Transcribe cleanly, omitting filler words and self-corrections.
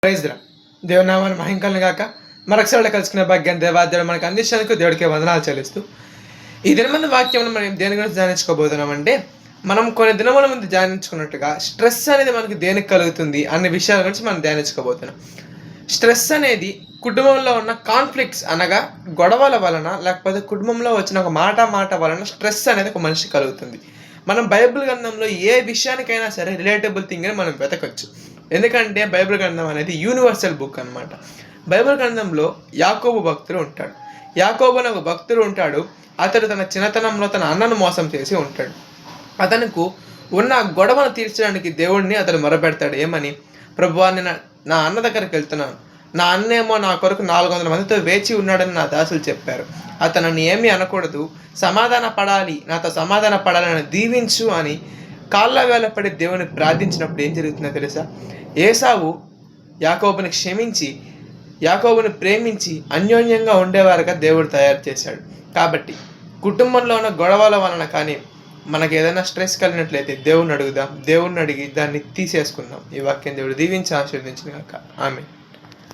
Praise రా దేవుని నామాన్ని మహింకలను గాక మరొకసారి కలుసుకునే భాగ్యం దేవాదేవుడు మనకు అందించేందుకు దేవుడికి వందనాలు చెల్లిస్తూ ఈ దినమంది వాక్యం మనం దేని గురించి ధ్యానించుకోబోతున్నామంటే, మనం కొన్ని దినముల ముందు ధ్యానించుకున్నట్టుగా స్ట్రెస్ అనేది మనకి దేనికి కలుగుతుంది అనే విషయాల గురించి మనం ధ్యానించుకోబోతున్నాం. స్ట్రెస్ అనేది కుటుంబంలో ఉన్న కాన్ఫ్లిక్ట్స్ అనగా గొడవల వలన, లేకపోతే కుటుంబంలో వచ్చిన ఒక మాట వలన స్ట్రెస్ అనేది ఒక మనిషికి కలుగుతుంది. మనం బైబిల్ గ్రంథంలో ఏ విషయానికైనా సరే రిలేటబుల్ థింగ్ అని మనం వెతకచ్చు. ఎందుకంటే బైబిల్ గ్రంథం అనేది యూనివర్సల్ బుక్ అనమాట. బైబిల్ గ్రంథంలో యాకోబు భక్తుడు ఉంటాడు. యాకోబు అనే ఒక భక్తుడు ఉంటాడు. అతడు తన చిన్నతనంలో తన అన్నను మోసం చేసి ఉంటాడు. అతనికి ఉన్న గొడవను తీర్చడానికి దేవుడిని అతడు మొరపెడతాడు. ఏమని? ప్రభువా, నేను నా అన్న దగ్గరికి వెళ్తున్నాను, నా అన్నేమో నా కొరకు 400 మందితో వేచి ఉన్నాడని నా దాసులు చెప్పారు. అతను ఏమీ అనకూడదు, నాతో సమాధాన పడాలని దీవించు అని కాళ్ళ వేళపడి దేవుని ప్రార్థించినప్పుడు ఏం జరుగుతుందో తెలుసా? ఏసావు యాకోబుని క్షమించి, యాకోబుని ప్రేమించి అన్యోన్యంగా ఉండేవారుగా దేవుడు తయారు చేశాడు. కాబట్టి కుటుంబంలో ఉన్న గొడవల వలన కానీ మనకు ఏదైనా స్ట్రెస్ కలిగినట్లయితే దేవుణ్ణి అడుగుదాం. దేవుణ్ణి అడిగి దాన్ని తీసేసుకుందాం. ఈ వాక్యం దేవుడు దీవించి ఆశీర్వదించిన గాక. ఆమేన్.